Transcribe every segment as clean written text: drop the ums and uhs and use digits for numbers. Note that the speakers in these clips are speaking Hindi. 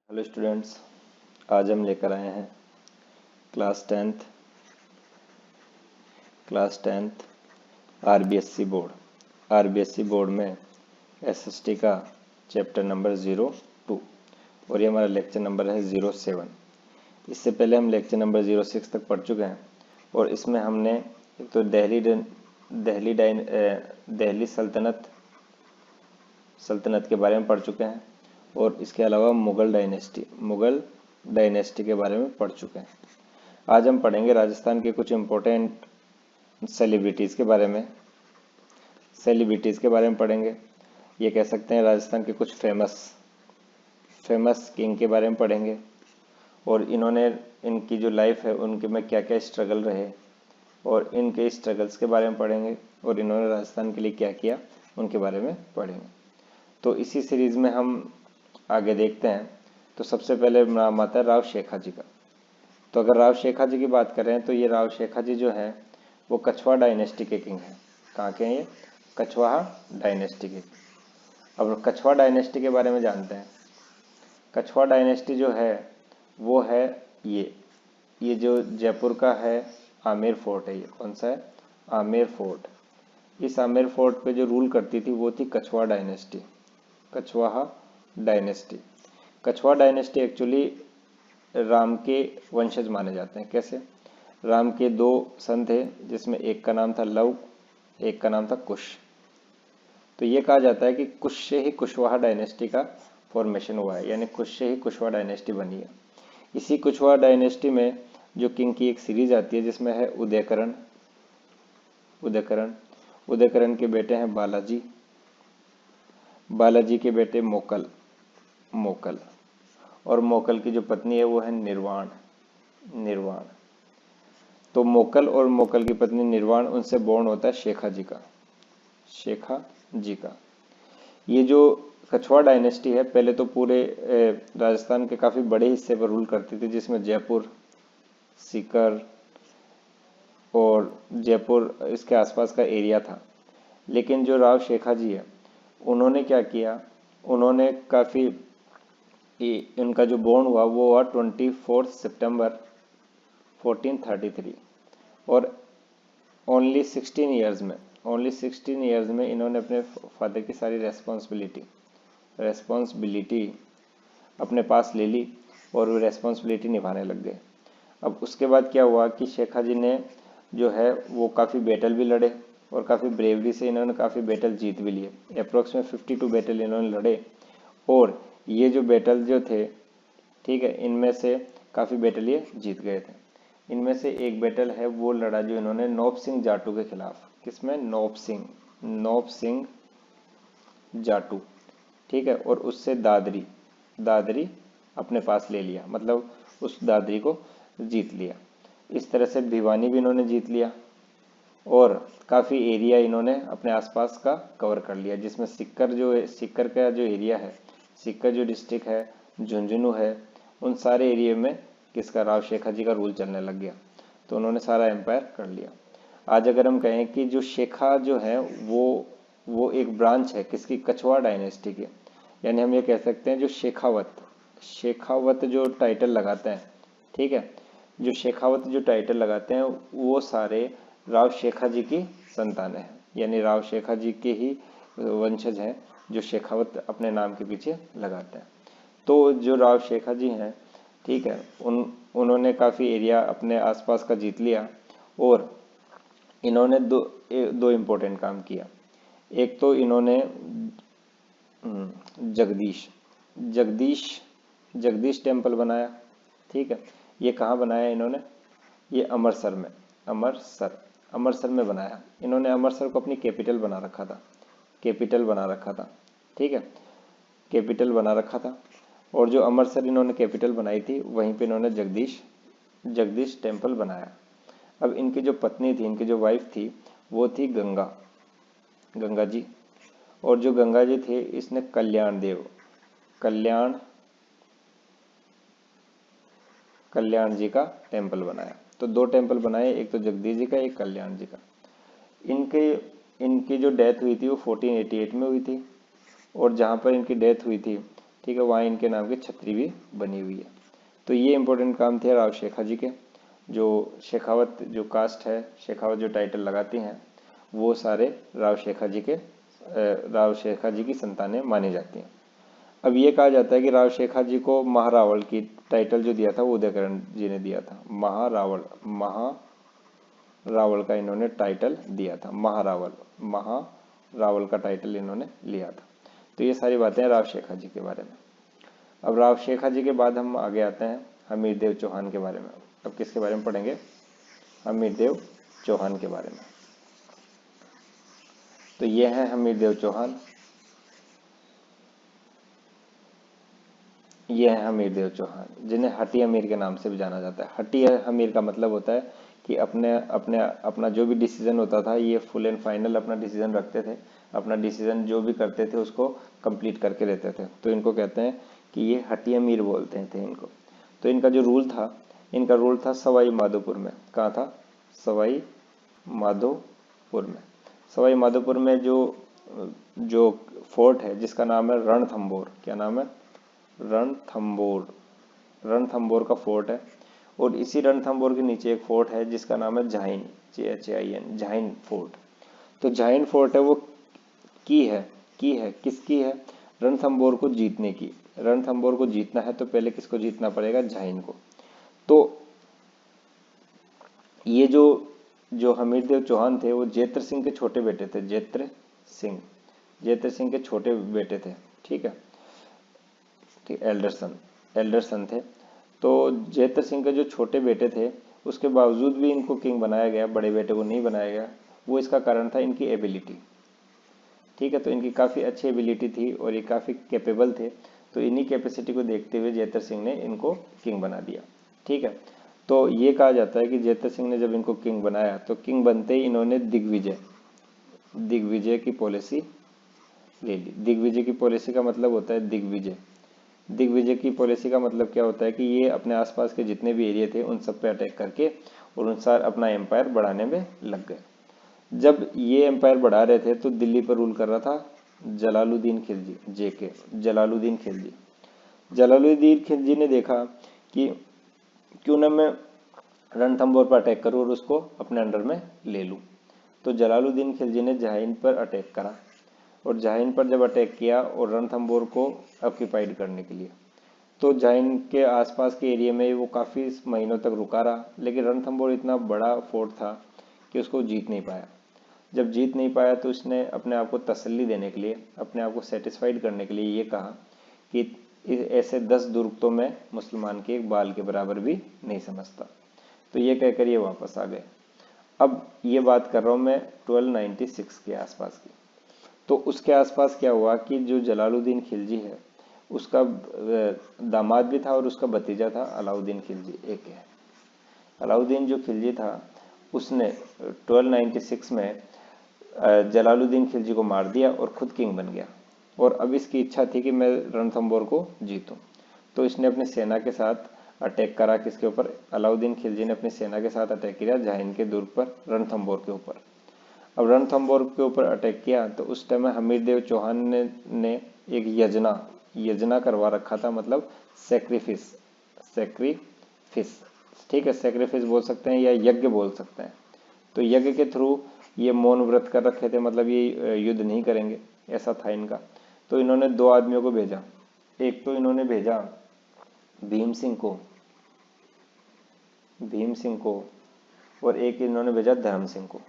हेलो स्टूडेंट्स, आज हम लेकर आए हैं क्लास टेंथ आरबीएससी बोर्ड में एसएसटी का चैप्टर नंबर 02 और ये हमारा लेक्चर नंबर है 07। इससे पहले हम लेक्चर नंबर 06 तक पढ़ चुके हैं और इसमें हमने एक तो दिल्ली सल्तनत के बारे में पढ़ चुके हैं और इसके अलावा मुगल डायनेस्टी के बारे में पढ़ चुके हैं। आज हम पढ़ेंगे राजस्थान के कुछ इम्पोर्टेंट सेलिब्रिटीज़ के बारे में पढ़ेंगे। ये कह सकते हैं राजस्थान के कुछ फेमस किंग के बारे में पढ़ेंगे और इनकी जो लाइफ है उनके में क्या क्या स्ट्रगल रहे और इनके स्ट्रगल्स के बारे में पढ़ेंगे और इन्होंने राजस्थान के लिए क्या किया उनके बारे में पढ़ेंगे। तो इसी सीरीज में हम आगे देखते हैं। तो सबसे पहले नाम आता है राव शेखा जी का। तो अगर राव शेखा जी की बात करें तो ये राव शेखा जी जो है वो कछवाहा डायनेस्टी के किंग हैं। कहाँ के हैं ये? कछवाहा डायनेस्टी के। अब कछवाहा डायनेस्टी के बारे में जानते हैं। कछवाहा डायनेस्टी जो है वो है ये जो जयपुर का है आमेर फोर्ट है। ये कौन सा है? आमेर फोर्ट। इस आमेर फोर्ट पे जो रूल करती थी वो थी Kachhwaha dynasty. Kachhwaha dynasty actually Ram के वंशज माने जाते हैं। कैसे? राम के दो सन थे जिसमें एक का नाम था लव, एक का नाम था कुश। तो ये कहा जाता है कि कुश से ही कुशवाहा डायनेस्टी का फॉर्मेशन हुआ है, यानी कुश से ही कुशवाहा डायनेस्टी बनी है। इसी कुशवाहा डायनेस्टी में जो किंग की एक सीरीज आती है जिसमें है उदयकरण के बेटे हैं बालाजी के बेटे मोकल और मोकल की जो पत्नी है वो है निर्वाण। तो मोकल और मोकल की पत्नी निर्वाण, उनसे बोर्न होता है शेखा जी का। ये जो कछवाहा डायनेस्टी है पहले तो पूरे राजस्थान के काफी बड़े हिस्से पर रूल करती थी, जिसमें जयपुर, सीकर और इसके आसपास का एरिया था। लेकिन जो राव शेखा जी है उन्होंने क्या किया, उन्होंने काफी इनका जो बोर्न हुआ वो हुआ 24 सितंबर 1433 और ओनली 16 इयर्स में इन्होंने अपने फादर की सारी रेस्पॉन्सिबिलिटी अपने पास ले ली और वो रेस्पॉन्सिबिलिटी निभाने लग गए। अब उसके बाद क्या हुआ कि शेखा जी ने जो है वो काफ़ी बैटल भी लड़े और काफ़ी ब्रेवरी से इन्होंने काफ़ी बैटल जीत भी लिए। अप्रोक्स में 52 बैटल इन्होंने लड़े और ये जो बैटल जो थे, ठीक है, इनमें से काफ़ी बैटल ये जीत गए थे। इनमें से एक बैटल है वो लड़ा जो इन्होंने नौब सिंह जाटू के खिलाफ। किसमें? नौब सिंह जाटू, ठीक है, और उससे दादरी अपने पास ले लिया, मतलब उस दादरी को जीत लिया। इस तरह से भिवानी भी इन्होंने जीत लिया और काफ़ी एरिया इन्होंने अपने आसपास का कवर कर लिया, जिसमें सिक्कर का जो एरिया है, सिक्कर जो डिस्ट्रिक्ट है, झुंझुनू है, उन सारे एरिया में किसका? राव शेखा जी का रूल चलने लग गया। तो उन्होंने सारा एम्पायर कर लिया। आज अगर हम कहें कि जो शेखा जो है वो एक ब्रांच है किसकी? कछवाहा डायनेस्टी की। यानी हम ये कह सकते हैं जो शेखावत जो टाइटल लगाते हैं, ठीक है, जो शेखावत जो टाइटल लगाते हैं वो सारे राव शेखा जी की संतानें हैं, यानी राव शेखा जी के ही वंशज हैं जो शेखावत अपने नाम के पीछे लगाते हैं। तो जो राव शेखा जी हैं, ठीक है, उन्होंने काफ़ी एरिया अपने आसपास का जीत लिया और इन्होंने दो इम्पोर्टेंट काम किया। एक तो इन्होंने जगदीश टेम्पल बनाया, ठीक है। ये कहाँ बनाया इन्होंने? ये अमृतसर में बनाया। इन्होंने अमृतसर को अपनी कैपिटल बना रखा था, ठीक है, कैपिटल बना रखा था। और जो अमृतसर इन्होंने कैपिटल बनाई थी वहीं पे इन्होंने जगदीश टेम्पल बनाया। अब इनकी जो पत्नी थी, इनकी जो वाइफ थी, वो थी गंगा जी, और जो गंगा जी थे इसने कल्याण जी का टेम्पल बनाया। तो दो टेम्पल बनाए, एक तो जगदीश जी का, एक कल्याण जी का। इनकी जो डेथ हुई थी वो 1488 में हुई थी और जहाँ पर इनकी डेथ हुई थी ठीक है, वहाँ इनके नाम की छतरी भी बनी हुई है। तो ये इंपॉर्टेंट काम थे राव शेखा जी के। जो शेखावत जो कास्ट है, शेखावत जो टाइटल लगाती हैं, वो सारे राव शेखा जी की संतानें मानी जाती हैं। अब ये कहा जाता है कि राव शेखा जी को महारावल की टाइटल जो दिया था वो उदयकरण जी ने दिया था। महारावल का इन्होंने टाइटल दिया था, महारावल का टाइटल इन्होंने लिया था। तो ये सारी बातें राव शेखा जी के बारे में। अब राव शेखा जी के बाद हम आगे आते हैं हमीरदेव चौहान के बारे में। अब किसके बारे में पढ़ेंगे? हमीरदेव चौहान के बारे में। तो ये है हमीरदेव चौहान, ये है हमीरदेव चौहान, जिन्हें हटी अमीर के नाम से भी जाना जाता है। हटी अमीर का मतलब होता है कि अपना जो भी डिसीजन होता था, ये फुल एंड फाइनल अपना डिसीजन रखते थे, अपना डिसीजन जो भी करते थे उसको कंप्लीट करके रहते थे। तो इनको कहते हैं कि ये हटी अमीर बोलते थे इनको। तो इनका जो रूल था, इनका रूल था सवाई माधोपुर में। कहाँ था? सवाई माधोपुर में। सवाई माधोपुर में जो फोर्ट है जिसका नाम है रणथंबोर। क्या नाम है? रणथंबोर का फोर्ट है। और इसी रणथंबोर के नीचे एक फोर्ट है जिसका नाम है झाइन, CHAIN, झाइन फोर्ट। तो झाइन फोर्ट है वो की है किसकी है? रणथंबोर को जीतने की। रणथंबोर को जीतना है तो पहले किसको जीतना पड़ेगा? झाइन को। तो ये जो हमीरदेव चौहान थे वो जेत्र सिंह के छोटे बेटे थे। जेत्र सिंह के छोटे बेटे थे। ठीक है, एल्डर सन थे। तो जेत्र सिंह के जो छोटे बेटे थे, उसके बावजूद भी इनको किंग बनाया गया, बड़े बेटे को नहीं बनाया गया। वो इसका कारण था इनकी एबिलिटी। ठीक है, तो इनकी काफ़ी अच्छी एबिलिटी थी और ये काफ़ी कैपेबल थे। तो इन्हीं कैपेसिटी को देखते हुए जेत्र सिंह ने इनको किंग बना दिया। ठीक है, तो ये कहा जाता है कि जेत्र सिंह ने जब इनको किंग बनाया तो किंग बनते ही इन्होंने दिग्विजय की पॉलिसी ले ली। दिग्विजय की पॉलिसी का मतलब होता है दिग्विजय की पॉलिसी का मतलब क्या होता है कि ये अपने आसपास के जितने भी एरिया थे उन सब पे अटैक करके और उनसार अपना एम्पायर बढ़ाने में लग गए। जब ये एम्पायर बढ़ा रहे थे तो दिल्ली पर रूल कर रहा था जलालुद्दीन खिलजी, जलालुद्दीन खिलजी ने देखा कि क्यों ना मैं रणथंबोर पर अटैक करूं और उसको अपने अंडर में ले लूं। तो जलालुद्दीन खिलजी ने झाइन पर अटैक करा और झाइन पर जब अटैक किया और रणथंबोर को ऑक्यूपाइड करने के लिए, तो झाइन के आसपास के एरिया में वो काफ़ी महीनों तक रुका रहा। लेकिन रणथंबोर इतना बड़ा फोर्ट था कि उसको जीत नहीं पाया। जब जीत नहीं पाया तो उसने अपने आप को तसल्ली देने के लिए, अपने आप को सेटिस्फाइड करने के लिए ये कहा कि ऐसे 10 दुर्ग तो मैं मुसलमान के एक बाल के बराबर भी नहीं समझता। तो ये कहकर ये वापस आ गए। अब ये बात कर रहा हूँ मैं 1296 के आसपास की। तो उसके आसपास क्या हुआ कि जो जलालुद्दीन खिलजी है उसका दामाद भी था और उसका भतीजा था अलाउद्दीन खिलजी एक है। अलाउद्दीन जो खिलजी था उसने 1296 में जलालुद्दीन खिलजी को मार दिया और खुद किंग बन गया। और अब इसकी इच्छा थी कि मैं रणथंबोर को जीतूं। तो इसने अपनी सेना के साथ अटैक करा। किसके ऊपर? अलाउद्दीन खिलजी ने अपनी सेना के साथ अटैक किया झाइन के दुर्ग पर, रणथंबोर के ऊपर। अब रणथंबोर के ऊपर अटैक किया तो उस टाइम हमीरदेव चौहान ने एक यजना करवा रखा था, मतलब सैक्रिफिस। ठीक है, सैक्रिफिस बोल सकते हैं या यज्ञ बोल सकते हैं। तो यज्ञ के थ्रू ये मौन व्रत कर रखे थे, मतलब ये युद्ध नहीं करेंगे, ऐसा था इनका। तो इन्होंने 2 आदमियों को भेजा। एक तो इन्होंने भेजा भीम सिंह को और एक इन्होंने भेजा धर्म सिंह को।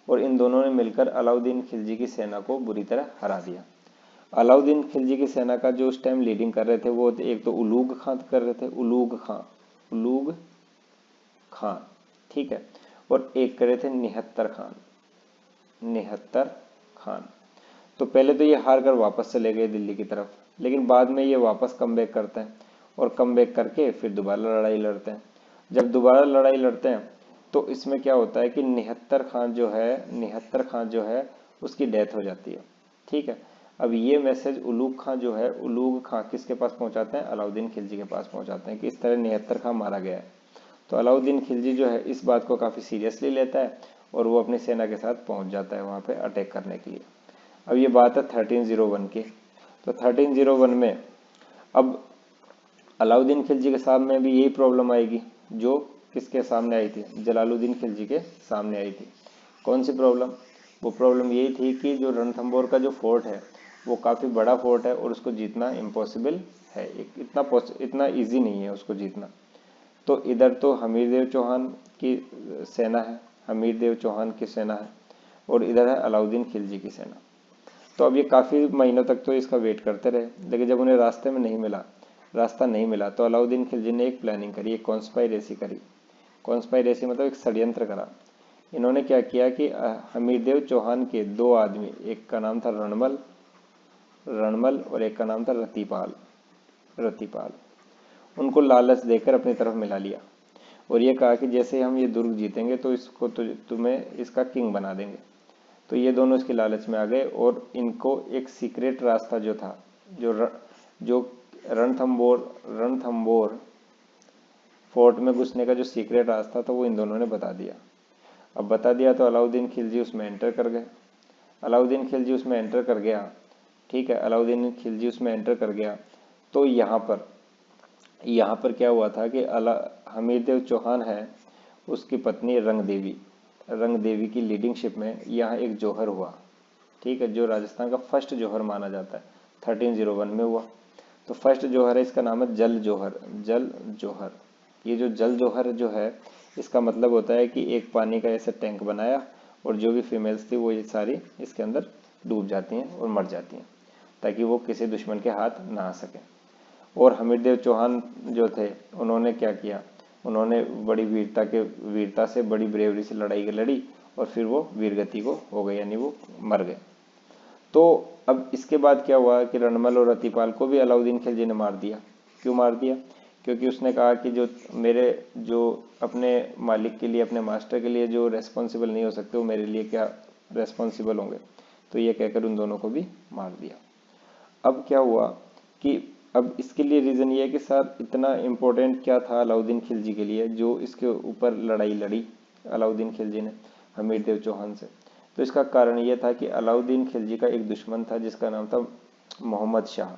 और इन दोनों ने मिलकर अलाउद्दीन खिलजी की सेना को बुरी तरह हरा दिया। अलाउद्दीन खिलजी की सेना का जो उस टाइम लीडिंग कर रहे थे वो एक तो उलूग खान कर रहे थे, उलूग खान, ठीक है, और एक कर रहे थे निहत्तर खान। तो पहले तो ये हार कर वापस चले गए दिल्ली की तरफ, लेकिन बाद में ये वापस कम बैक करते हैं और कम बैक करके फिर दोबारा लड़ाई लड़ते हैं। जब दोबारा लड़ाई लड़ते हैं तो इसमें क्या होता है कि निहत्तर खान जो है उसकी डेथ हो जाती है। ठीक है, अब ये मैसेज उलूग खां किसके पास पहुंचाते हैं? अलाउद्दीन खिलजी के पास पहुंचाते हैं कि इस तरह निहत्तर खां मारा गया है। तो अलाउद्दीन खिलजी जो है इस बात को काफ़ी सीरियसली लेता है और वो अपनी सेना के साथ पहुंच जाता है वहाँ पे अटैक करने के लिए। अब ये बात है 1301 की। तो 1301 में अब अलाउद्दीन खिलजी के सामने भी यही प्रॉब्लम आएगी जो किसके सामने आई थी, जलालुद्दीन खिलजी के सामने आई थी। कौन सी प्रॉब्लम? वो प्रॉब्लम यही थी कि जो रणथंबोर का जो फोर्ट है वो काफ़ी बड़ा फोर्ट है और उसको जीतना इम्पॉसिबल है, इतना इजी नहीं है उसको जीतना। तो इधर तो हमीरदेव चौहान की सेना है, हमीरदेव चौहान की सेना है, और इधर है अलाउद्दीन खिलजी की सेना। तो अब ये काफ़ी महीनों तक तो इसका वेट करते रहे, लेकिन जब उन्हें रास्ता नहीं मिला तो अलाउद्दीन खिलजी ने एक प्लानिंग करी, एक कॉन्स्पायरेसी करी। कॉन्स्पायरेसी मतलब एक षड्यंत्र करा। इन्होंने क्या किया कि हमीरदेव चौहान के दो आदमी, एक का नाम था रणमल और एक का नाम था रतिपाल, उनको लालच देकर अपनी तरफ मिला लिया और ये कहा कि जैसे हम ये दुर्ग जीतेंगे तो इसको तुम्हें इसका किंग बना देंगे। तो ये दोनों इसकी लालच में आ गए और इनको एक सीक्रेट रास्ता जो था, जो रणथंबोर फोर्ट में घुसने का जो सीक्रेट रास्ता था वो इन दोनों ने बता दिया। अब बता दिया तो अलाउद्दीन खिलजी उसमें एंटर कर गए। अलाउद्दीन खिलजी उसमें एंटर कर गया, ठीक है, अलाउद्दीन खिलजी उसमें एंटर कर गया। तो यहाँ पर क्या हुआ था कि हमीरदेव चौहान है, उसकी पत्नी रंग देवी की लीडिंगशिप में यहाँ एक जौहर हुआ, ठीक है, जो राजस्थान का फर्स्ट जौहर माना जाता है, 1301 में हुआ। तो फर्स्ट जौहर है, इसका नाम है जल जौहर। ये जो जल जौहर जो है, इसका मतलब होता है कि एक पानी का ऐसा टैंक बनाया और जो भी फीमेल्स थी वो ये सारी इसके अंदर डूब जाती हैं और मर जाती हैं, ताकि वो किसी दुश्मन के हाथ ना आ सके। और हमीरदेव चौहान जो थे उन्होंने क्या किया, उन्होंने बड़ी वीरता से बड़ी ब्रेवरी से लड़ाई लड़ी और फिर वो वीरगति को हो गए, यानी वो मर गए। तो अब इसके बाद क्या हुआ कि रणमल और रतिपाल को भी अलाउद्दीन खिलजी ने मार दिया। क्यों मार दिया? क्योंकि उसने कहा कि जो अपने मालिक के लिए, अपने मास्टर के लिए जो रेस्पॉन्सिबल नहीं हो सकते वो मेरे लिए क्या रेस्पॉन्सिबल होंगे। तो ये कहकर उन दोनों को भी मार दिया। अब क्या हुआ कि अब इसके लिए रीज़न ये है कि सर इतना इम्पोर्टेंट क्या था अलाउद्दीन खिलजी के लिए जो इसके ऊपर लड़ाई लड़ी अलाउद्दीन खिलजी ने हमीरदेव चौहान से। तो इसका कारण ये था कि अलाउद्दीन खिलजी का एक दुश्मन था जिसका नाम था मोहम्मद शाह।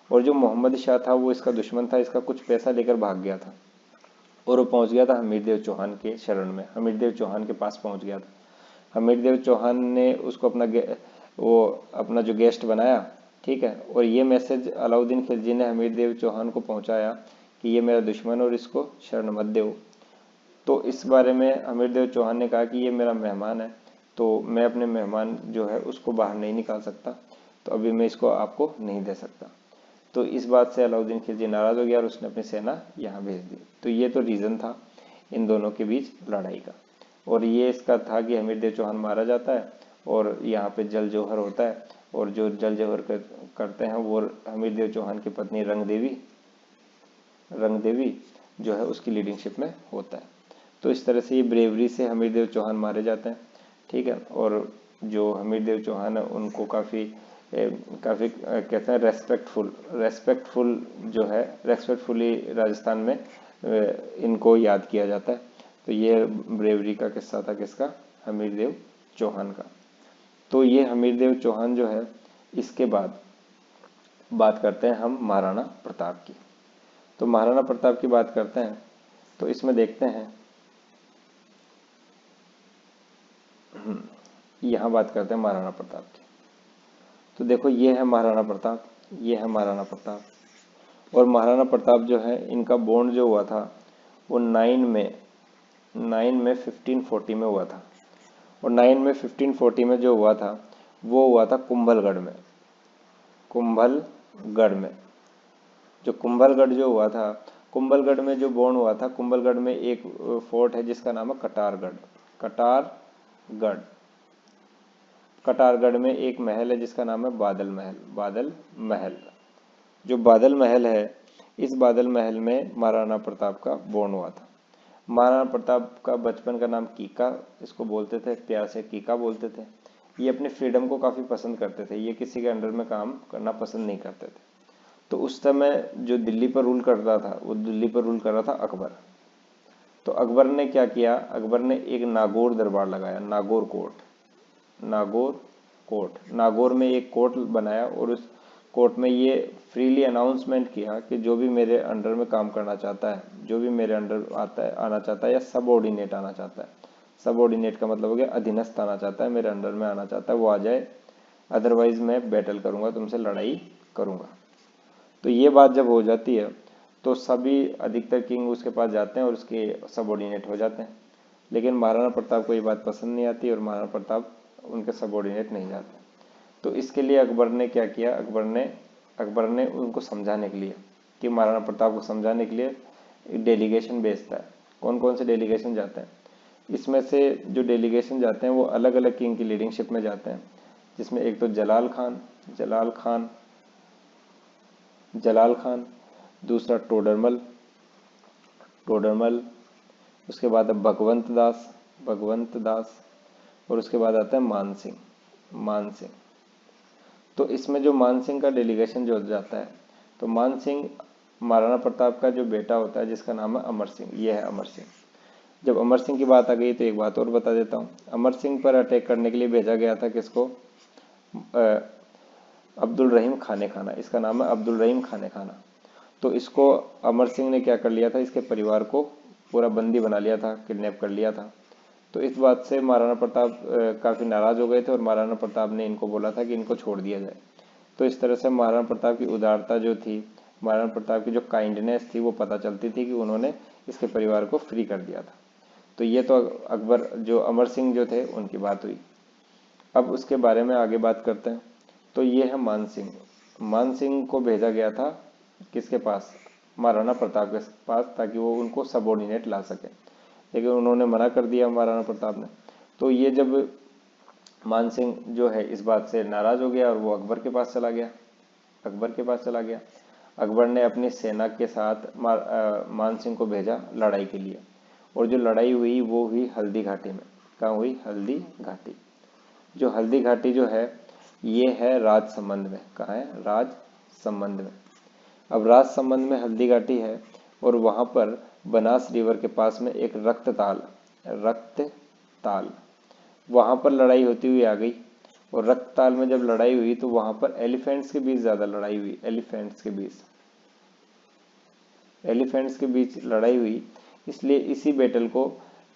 और जो मोहम्मद शाह था वो इसका दुश्मन था, इसका कुछ पैसा लेकर भाग गया था और वो पहुंच गया था हमीरदेव चौहान के शरण में, हमीरदेव चौहान के पास पहुंच गया था। हमीरदेव चौहान ने उसको अपना जो गेस्ट बनाया, ठीक है, और ये मैसेज अलाउद्दीन खिलजी ने हमीरदेव चौहान को पहुंचाया कि ये मेरा दुश्मन और इसको शरण मत दो। तो इस बारे में हमीरदेव चौहान ने कहा कि ये मेरा मेहमान है, तो मैं अपने मेहमान जो है उसको बाहर नहीं निकाल सकता, तो अभी मैं इसको आपको नहीं दे सकता। तो इस बात से अलाउद्दीन खिलजी नाराज़ हो गया और उसने अपनी सेना यहाँ भेज दी। तो ये तो रीज़न था इन दोनों के बीच लड़ाई का, और ये इसका था कि हमीरदेव चौहान मारा जाता है और यहाँ पे जल जौहर होता है, और जो जल जौहर करते हैं वो हमीरदेव चौहान की पत्नी रंग देवी जो है उसकी लीडिंगशिप में होता है। तो इस तरह से ये ब्रेवरी से हमीरदेव चौहान मारे जाते हैं, ठीक है। और जो हमीरदेव चौहान है उनको काफ़ी कहते हैं रेस्पेक्टफुली राजस्थान में इनको याद किया जाता है। तो ये ब्रेवरी का किस्सा था किसका? हमीरदेव चौहान का। तो ये हमीरदेव चौहान जो है, इसके बाद बात करते हैं हम महाराणा प्रताप की। तो महाराणा प्रताप की बात करते हैं तो इसमें देखते हैं, यहाँ बात करते हैं महाराणा प्रताप की। तो देखो ये है महाराणा प्रताप, ये है महाराणा प्रताप। और महाराणा प्रताप जो है इनका बॉन्ड जो हुआ था वो 9 में 1540 में हुआ था। और 9 में 1540 में जो हुआ था वो हुआ था कुंभलगढ़ में। जो कुंभलगढ़ जो हुआ था, कुंभलगढ़ में जो बॉन्ड हुआ था, कुंभलगढ़ में एक फोर्ट है जिसका नाम है कटारगढ़ में एक महल है जिसका नाम है बादल महल। जो बादल महल है, इस बादल महल में महाराणा प्रताप का बॉन्ड हुआ था। महाराणा प्रताप का बचपन का नाम कीका, इसको बोलते थे, प्यार से कीका बोलते थे। ये अपने फ्रीडम को काफ़ी पसंद करते थे, ये किसी के अंडर में काम करना पसंद नहीं करते थे। तो उस समय जो दिल्ली पर रूल कर रहा था वो दिल्ली पर रूल कर रहा था अकबर। तो अकबर ने क्या किया, अकबर ने एक नागौर दरबार लगाया, नागौर कोर्ट, नागौर कोर्ट, नागौर में एक कोर्ट बनाया और उस कोर्ट में ये फ्रीली अनाउंसमेंट किया कि जो भी मेरे अंडर में काम करना चाहता है, जो भी मेरे अंडर आता है, आना चाहता है, या सबऑर्डिनेट आना चाहता है, सबऑर्डिनेट का मतलब हो गया अधीनस्थ आना चाहता है, मेरे अंडर में आना चाहता है, वो आ जाए, अदरवाइज मैं बैटल करूंगा, तुमसे लड़ाई करूंगा। तो ये बात जब हो जाती है तो सभी अधिकतर किंग उसके पास जाते हैं और उसके सबऑर्डिनेट हो जाते हैं। लेकिन महाराणा प्रताप को ये बात पसंद नहीं आती और महाराणा प्रताप उनके सबऑर्डिनेट नहीं जाते। तो इसके लिए अकबर ने क्या किया, अकबर ने उनको समझाने के लिए, कि महाराणा प्रताप को समझाने के लिए एक डेलीगेशन भेजता है। कौन कौन से डेलीगेशन जाते हैं, इसमें से जो डेलीगेशन जाते हैं वो अलग अलग किंग की लीडिंगशिप में जाते हैं, जिसमें एक तो जलाल खान, दूसरा टोडरमल, उसके बाद है भगवंत दास, और उसके बाद आता है मान सिंह। तो इसमें जो मान सिंह का डेलीगेशन जो जाता है, तो मान सिंह महाराणा प्रताप का जो बेटा होता है जिसका नाम है अमर सिंह, ये है अमर सिंह। जब अमर सिंह की बात आ गई तो एक बात और बता देता हूँ, अमर सिंह पर अटैक करने के लिए भेजा गया था किसको, अब्दुल रहीम खाने खाना, इसका नाम है अब्दुल रहीम खाने खाना। तो इसको अमर सिंह ने क्या कर लिया था, इसके परिवार को पूरा बंदी बना लिया था, किडनैप कर लिया था। तो इस बात से महाराणा प्रताप काफ़ी नाराज़ हो गए थे और महाराणा प्रताप ने इनको बोला था कि इनको छोड़ दिया जाए। तो इस तरह से महाराणा प्रताप की उदारता जो थी, महाराणा प्रताप की जो काइंडनेस थी वो पता चलती थी कि उन्होंने इसके परिवार को फ्री कर दिया था। तो ये तो अकबर जो अमर सिंह जो थे उनकी बात हुई। अब उसके बारे में आगे बात करते हैं। तो ये है मान सिंह को भेजा गया था किसके पास, महाराणा प्रताप के पास, ताकि वो उनको सबऑर्डिनेट ला सके, लेकिन उन्होंने मना कर दिया महाराणा प्रताप ने। तो ये जब मान सिंह जो है इस बात से नाराज हो गया और वो अकबर के पास चला गया, अकबर ने अपनी सेना के साथ मान सिंह को भेजा लड़ाई के लिए, और जो लड़ाई हुई वो हुई हल्दी घाटी में। कहाँ हुई, हल्दी घाटी। जो हल्दी घाटी जो है ये है राजसमंद में, कहाँ है, राजसमंद में। अब राजसमंद में हल्दी घाटी है और वहां पर बनास रिवर के पास में एक रक्तताल, वहां पर लड़ाई होती हुई आ गई। और रक्तताल में जब लड़ाई हुई तो वहां पर एलिफेंट्स के बीच ज्यादा लड़ाई हुई, एलिफेंट्स के बीच लड़ाई हुई, इसलिए इसी बैटल को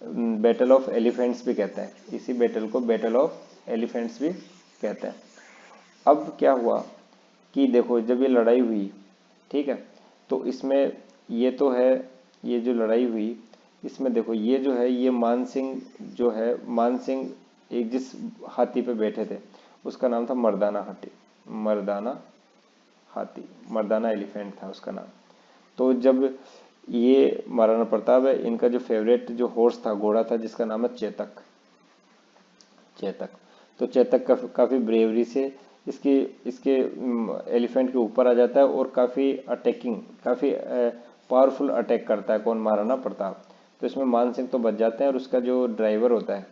बैटल ऑफ एलिफेंट्स भी कहते हैं, इसी बैटल को बैटल ऑफ एलिफेंट्स भी कहते हैं। अब क्या हुआ कि देखो जब ये लड़ाई हुई, ठीक है, तो इसमें ये तो है, ये जो लड़ाई हुई इसमें देखो ये जो है, ये मान सिंह जो है, मान सिंह एक जिस हाथी पे बैठे थे उसका नाम था मर्दाना एलिफेंट था उसका नाम। तो जब ये महाराणा प्रताप है, इनका जो फेवरेट जो हॉर्स था, घोड़ा था, जिसका नाम है चेतक। तो चेतक काफी ब्रेवरी से इसके एलिफेंट के ऊपर आ जाता है और काफी पावरफुल अटैक करता है। कौन, महाराणा प्रताप। तो इसमें मान सिंह तो बच जाते हैं और उसका जो ड्राइवर होता है,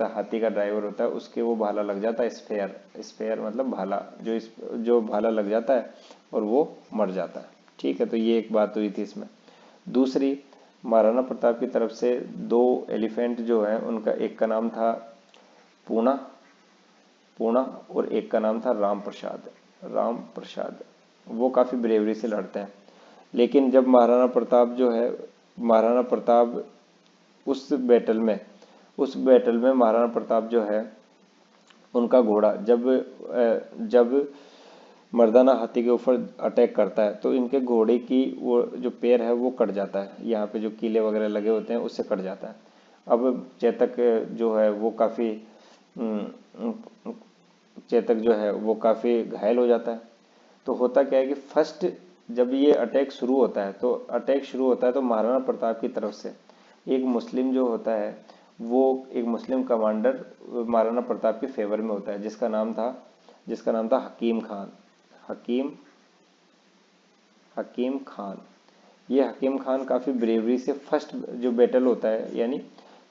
हाथी का ड्राइवर होता है, उसके वो भाला लग जाता है, स्पेयर मतलब भाला, जो भाला लग जाता है और वो मर जाता है। ठीक है, तो ये एक बात हुई थी इसमें। दूसरी, महाराणा प्रताप की तरफ से 2 एलिफेंट जो है उनका, एक का नाम था पूना और एक का नाम था राम प्रसाद। वो काफी ब्रेवरी से लड़ते हैं। लेकिन जब महाराणा प्रताप उस बैटल में महाराणा प्रताप जो है उनका घोड़ा जब मर्दाना हाथी के ऊपर अटैक करता है तो इनके घोड़े की वो जो पैर है वो कट जाता है, यहाँ पे जो कीले वगैरह लगे होते हैं उससे कट जाता है। अब चेतक जो है वो काफी घायल हो जाता है। तो होता क्या है कि फर्स्ट जब ये अटैक शुरू होता है तो महाराणा प्रताप की तरफ से एक मुस्लिम जो होता है, वो एक मुस्लिम कमांडर महाराणा प्रताप के फेवर में होता है, जिसका नाम था हकीम खान। ये हकीम खान काफी ब्रेवरी से फर्स्ट जो बैटल होता है, यानी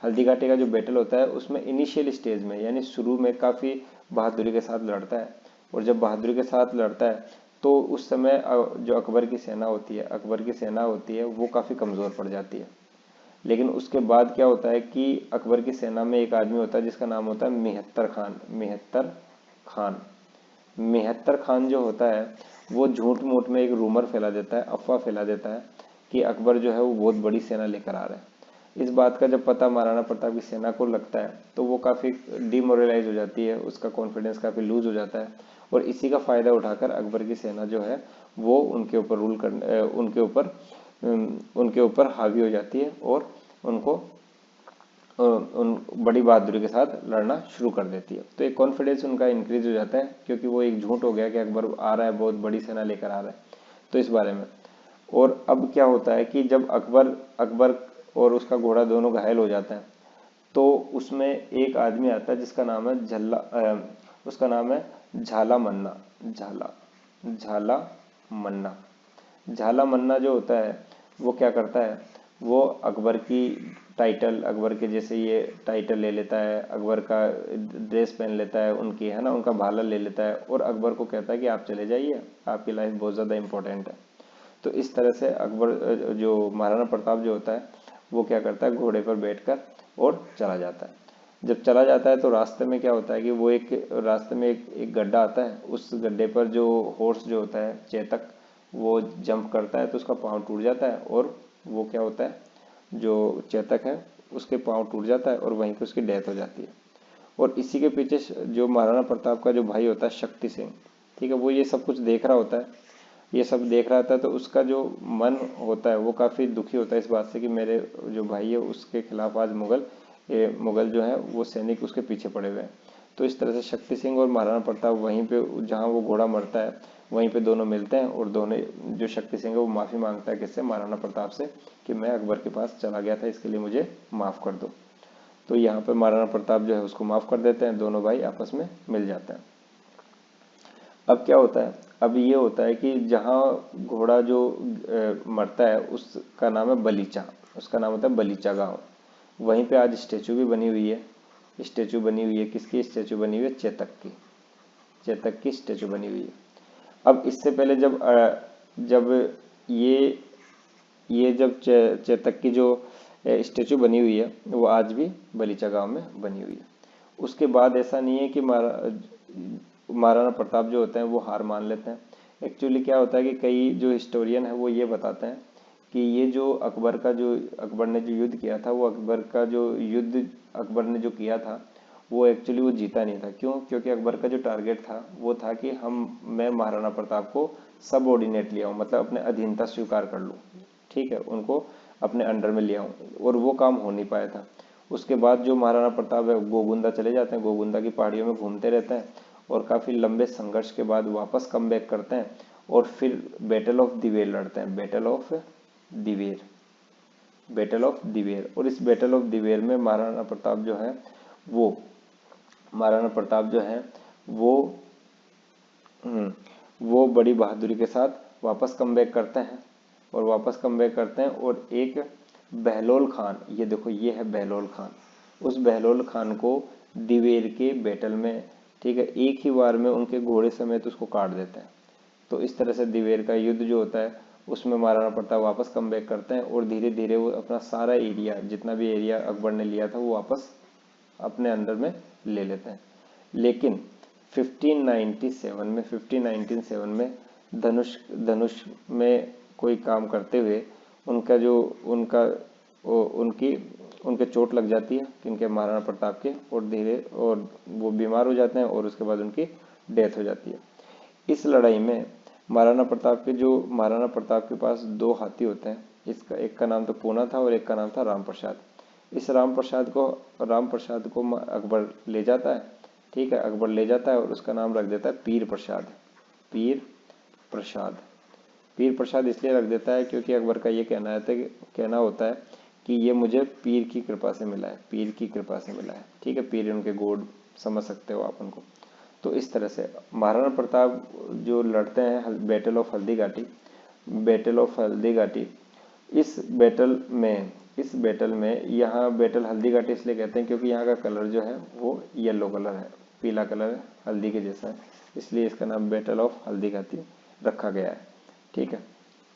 हल्दी घाटी का जो बैटल होता है, उसमें इनिशियल स्टेज में यानी शुरू में काफी बहादुरी के साथ लड़ता है। और जब बहादुरी के साथ लड़ता है तो उस समय जो अकबर की सेना होती है वो काफ़ी कमज़ोर पड़ जाती है। लेकिन उसके बाद क्या होता है कि अकबर की सेना में एक आदमी होता है जिसका नाम होता है मेहत्तर खान। मेहत्तर खान जो होता है वो झूठ मूठ में एक रूमर फैला देता है, अफवाह फैला देता है कि अकबर जो है वो बहुत बड़ी सेना लेकर आ रहा है। इस बात का जब पता महाराणा प्रताप की सेना को लगता है तो वो काफ़ी डिमोरलाइज हो जाती है, उसका कॉन्फिडेंस काफ़ी लूज हो जाता है और इसी का फ़ायदा उठाकर अकबर की सेना जो है वो उनके ऊपर हावी हो जाती है और उनको उन बड़ी बहादुरी के साथ लड़ना शुरू कर देती है। तो एक कॉन्फिडेंस उनका इंक्रीज हो जाता है क्योंकि वो एक झूठ हो गया कि अकबर आ रहा है, बहुत बड़ी सेना लेकर आ रहा है, तो इस बारे में। और अब क्या होता है कि जब अकबर और उसका घोड़ा दोनों घायल हो जाते हैं तो उसमें एक आदमी आता है जिसका नाम है उसका नाम है झाला मन्ना। झाला मन्ना झाला मन्ना जो होता है वो क्या करता है, वो अकबर के जैसे ये टाइटल ले लेता है, अकबर का ड्रेस पहन लेता है, उनकी है ना उनका भाला ले लेता है और अकबर को कहता है कि आप चले जाइए, आपकी लाइफ बहुत ज़्यादा इंपॉर्टेंट है। तो इस तरह से अकबर जो महाराणा प्रताप जो होता है वो क्या करता है, घोड़े पर बैठकर और चला जाता है। जब चला जाता है तो रास्ते में क्या होता है कि वो रास्ते में एक गड्ढा आता है, उस गड्ढे पर जो हॉर्स जो होता है चेतक वो जंप करता है तो उसका पाँव टूट जाता है और वो क्या होता है, जो चेतक है उसके पाँव टूट जाता है और वहीं पे उसकी डेथ हो जाती है। और इसी के पीछे जो महाराणा प्रताप का जो भाई होता है शक्ति सिंह, ठीक है, वो ये सब कुछ देख रहा होता है, ये सब देख रहा था तो उसका जो मन होता है वो काफ़ी दुखी होता है इस बात से कि मेरे जो भाई है उसके खिलाफ आज मुगल जो है वो सैनिक उसके पीछे पड़े हुए हैं। तो इस तरह से शक्ति सिंह और महाराणा प्रताप वहीं पे जहाँ वो घोड़ा मरता है वहीं पे दोनों मिलते हैं और दोनों, जो शक्ति सिंह है वो माफ़ी मांगता है किससे, महाराणा प्रताप से, कि मैं अकबर के पास चला गया था इसके लिए मुझे माफ़ कर दो। तो यहाँ पे महाराणा प्रताप जो है उसको माफ़ कर देते हैं, दोनों भाई आपस में मिल जाते हैं। अब क्या होता है, अब ये होता है कि जहाँ घोड़ा जो मरता है उसका नाम है बलीचा, उसका नाम होता है बलीचा गांव। वहीं पे आज स्टेचू भी बनी हुई है। स्टेचू बनी हुई है किसकी, स्टेचू बनी हुई है चेतक की स्टेचू बनी हुई है। अब इससे पहले जब ये जब चेतक की जो स्टेचू बनी हुई है वो आज भी बलीचा गांव में बनी हुई है। उसके बाद ऐसा नहीं है कि महाराणा प्रताप जो होते हैं वो हार मान लेते हैं। एक्चुअली क्या होता है कि कई जो हिस्टोरियन है वो ये बताते हैं कि ये जो अकबर ने जो युद्ध किया था, वो अकबर ने जो किया था वो एक्चुअली वो जीता नहीं था। क्यों? क्योंकि अकबर का जो टारगेट था वो था कि मैं महाराणा प्रताप को सबऑर्डिनेट ले आऊँ, मतलब अपने अधीनता स्वीकार कर लूँ, ठीक है, उनको अपने अंडर में ले आऊँ, और वो काम हो नहीं पाया था। उसके बाद जो महाराणा प्रताप है गोगुंदा चले जाते हैं, गोगुंदा की पहाड़ियों में घूमते रहते हैं और काफ़ी लंबे संघर्ष के बाद वापस कम बैक करते हैं और फिर बैटल ऑफ दिवेर लड़ते हैं, बैटल ऑफ दिवेर। और इस बैटल ऑफ दिवेर में महाराणा प्रताप जो है वो बड़ी बहादुरी के साथ वापस कम बैक करते हैं और एक बहलोल खान, ये देखो ये है बहलोल खान, उस बहलोल खान को दिवेर के बैटल में, ठीक है, एक ही बार में उनके घोड़े समेत उसको काट देते हैं। तो इस तरह से दिवेर का युद्ध जो होता है उसमें महाराणा प्रताप वापस कम बैक करते हैं और धीरे धीरे वो अपना सारा एरिया, जितना भी एरिया अकबर ने लिया था, वो वापस अपने अंडर में ले लेते हैं। लेकिन 1597 में धनुष में कोई काम करते हुए उनके चोट लग जाती है, किनके, महाराणा प्रताप के, और वो बीमार हो जाते हैं और उसके बाद उनकी डेथ हो जाती है। इस लड़ाई में महाराणा प्रताप के पास 2 हाथी होते हैं, एक का नाम तो पूना था और एक का नाम था राम प्रसाद। इस राम प्रसाद को अकबर ले जाता है, ठीक है, अकबर ले जाता है और उसका नाम रख देता है पीर प्रसाद इसलिए रख देता है क्योंकि अकबर का ये कहना होता है कि ये मुझे पीर की कृपा से मिला है, ठीक है, पीर उनके गॉड समझ सकते हो आप उनको। तो इस तरह से महाराणा प्रताप जो लड़ते हैं बैटल ऑफ हल्दी घाटी, इस बैटल में यहाँ बैटल हल्दी घाटी इसलिए कहते हैं क्योंकि यहाँ का कलर जो है वो येलो कलर है, पीला कलर है, हल्दी के जैसा है, इसलिए इसका नाम बैटल ऑफ हल्दी घाटी रखा गया है। ठीक है,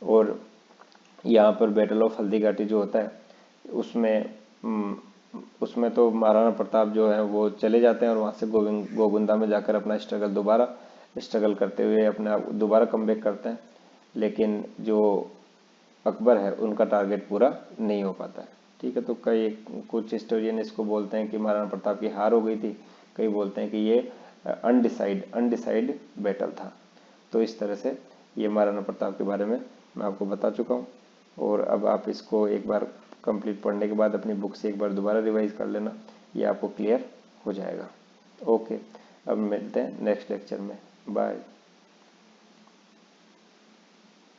और यहाँ पर बैटल ऑफ हल्दीघाटी जो होता है उसमें तो महाराणा प्रताप जो है वो चले जाते हैं और वहाँ से गोविंदा में जाकर अपना स्ट्रगल करते हुए अपना दोबारा कमबैक करते हैं, लेकिन जो अकबर है उनका टारगेट पूरा नहीं हो पाता है। ठीक है, तो कुछ हिस्टोरियन इसको बोलते हैं कि महाराणा प्रताप की हार हो गई थी, कई बोलते हैं कि ये अनडिसाइड बैटल था। तो इस तरह से ये महाराणा प्रताप के बारे में मैं आपको बता चुका हूँ, और अब आप इसको एक बार कंप्लीट पढ़ने के बाद अपनी बुक से एक बार दोबारा रिवाइज कर लेना, ये आपको क्लियर हो जाएगा। ओके, अब मिलते हैं नेक्स्ट लेक्चर में। बाय।